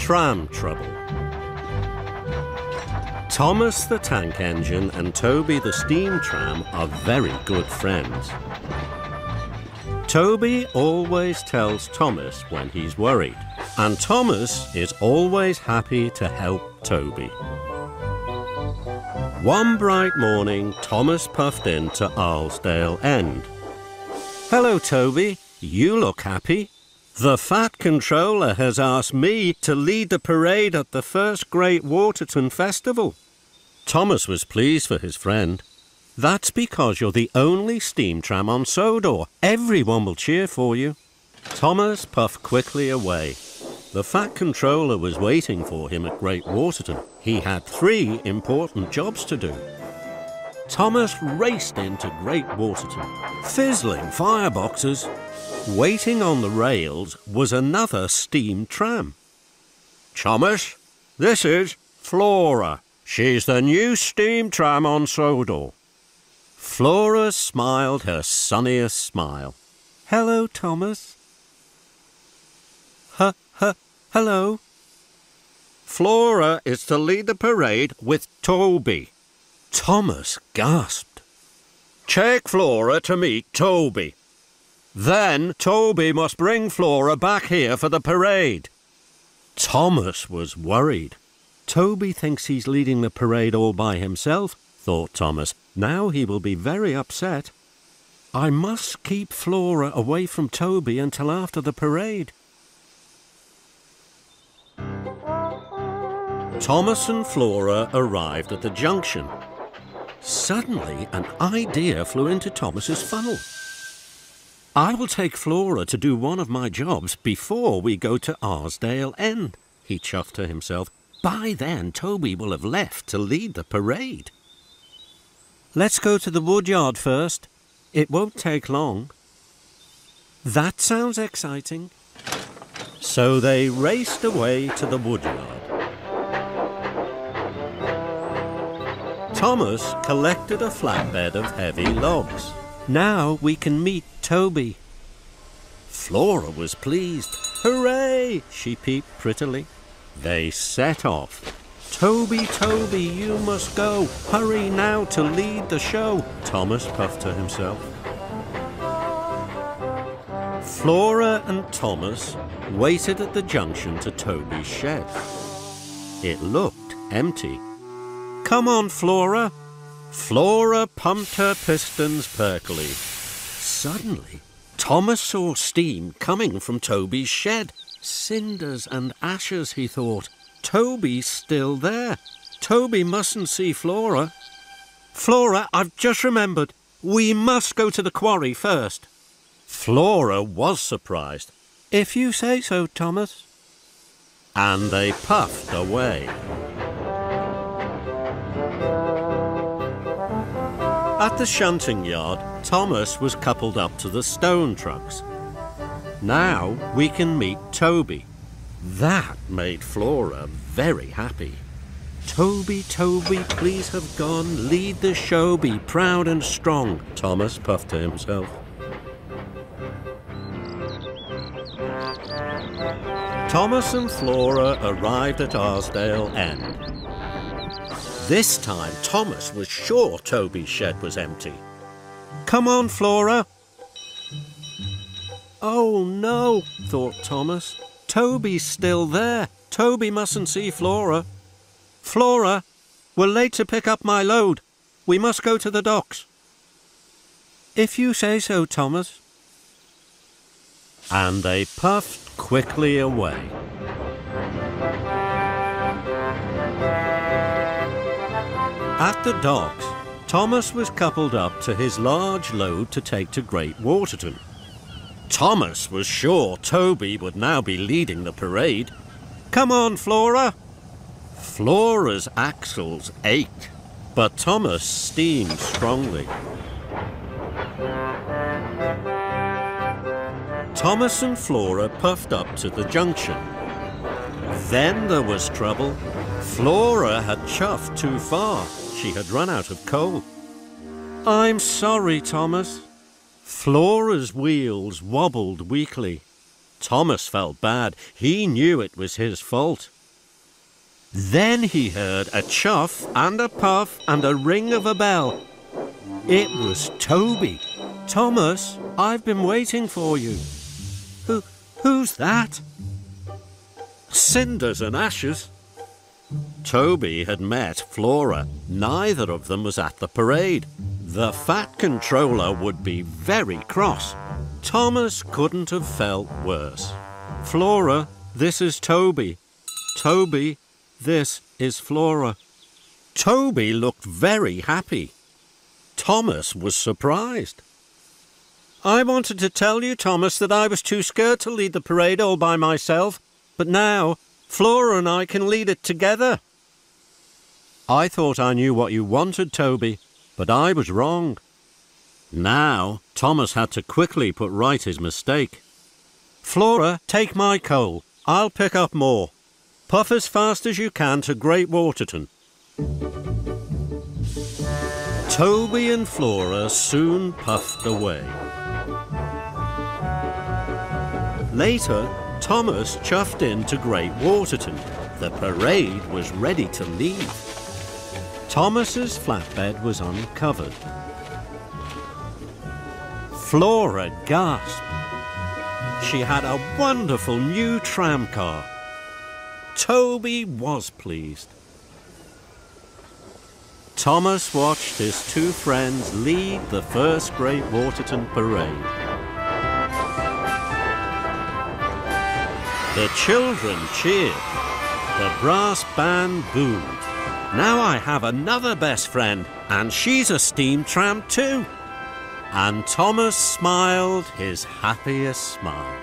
Tram trouble. Thomas the tank engine and Toby the steam tram are very good friends. Toby always tells Thomas when he's worried, and Thomas is always happy to help Toby. One bright morning, Thomas puffed into Arlesdale End. "Hello, Toby. You look happy. The Fat Controller has asked me to lead the parade at the first Great Waterton Festival." Thomas was pleased for his friend. "That's because you're the only steam tram on Sodor. Everyone will cheer for you." Thomas puffed quickly away. The Fat Controller was waiting for him at Great Waterton. He had 3 important jobs to do. Thomas raced into Great Waterton, fizzling fireboxes. Waiting on the rails was another steam tram. "Thomas, this is Flora. She's the new steam tram on Sodor." Flora smiled her sunniest smile. "Hello, Thomas." Hello. "Flora is to lead the parade with Toby." Thomas gasped. "Take Flora to meet Toby. Then Toby must bring Flora back here for the parade." Thomas was worried. "Toby thinks he's leading the parade all by himself," thought Thomas. "Now he will be very upset. I must keep Flora away from Toby until after the parade." Thomas and Flora arrived at the junction. Suddenly, an idea flew into Thomas's funnel. "I will take Flora to do one of my jobs before we go to Arlesdale End," he chuffed to himself. "By then, Toby will have left to lead the parade." "Let's go to the woodyard first. It won't take long." "That sounds exciting." So they raced away to the woodyard. Thomas collected a flatbed of heavy logs. "Now we can meet Toby." Flora was pleased. "Hooray!" she peeped prettily. They set off. "Toby, Toby, you must go. Hurry now to lead the show," Thomas puffed to himself. Flora and Thomas waited at the junction to Toby's shed. It looked empty. "Come on, Flora." Flora pumped her pistons perkily. Suddenly, Thomas saw steam coming from Toby's shed. Cinders and ashes, he thought. Toby's still there. Toby mustn't see Flora. "Flora, I've just remembered. We must go to the quarry first." Flora was surprised. "If you say so, Thomas." And they puffed away. At the shunting yard, Thomas was coupled up to the stone trucks. "Now we can meet Toby." That made Flora very happy. "Toby, Toby, please have gone. Lead the show, be proud and strong," Thomas puffed to himself. Thomas and Flora arrived at Arlesdale End. This time, Thomas was sure Toby's shed was empty. "Come on, Flora." "Oh, no," thought Thomas. "Toby's still there. Toby mustn't see Flora. Flora, we're late to pick up my load. We must go to the docks." "If you say so, Thomas." And they puffed quickly away. At the docks, Thomas was coupled up to his large load to take to Great Waterton. Thomas was sure Toby would now be leading the parade. "Come on, Flora." Flora's axles ached, but Thomas steamed strongly. Thomas and Flora puffed up to the junction. Then there was trouble. Flora had chuffed too far. She had run out of coal. "I'm sorry, Thomas." Flora's wheels wobbled weakly. Thomas felt bad. He knew it was his fault. Then he heard a chuff and a puff and a ring of a bell. It was Toby. "Thomas, I've been waiting for you." Who's that?" "Cinders and ashes." Toby had met Flora. Neither of them was at the parade. The Fat Controller would be very cross. Thomas couldn't have felt worse. "Flora, this is Toby. Toby, this is Flora." Toby looked very happy. Thomas was surprised. "I wanted to tell you, Thomas, that I was too scared to lead the parade all by myself, but now Flora and I can lead it together." "I thought I knew what you wanted, Toby, but I was wrong." Now Thomas had to quickly put right his mistake. "Flora, take my coal. I'll pick up more. Puff as fast as you can to Great Waterton." Toby and Flora soon puffed away. Later, Thomas chuffed into Great Waterton. The parade was ready to leave. Thomas's flatbed was uncovered. Flora gasped. She had a wonderful new tram car. Toby was pleased. Thomas watched his two friends lead the first Great Waterton parade. The children cheered. The brass band boomed. "Now I have another best friend, and she's a steam tram too." And Thomas smiled his happiest smile.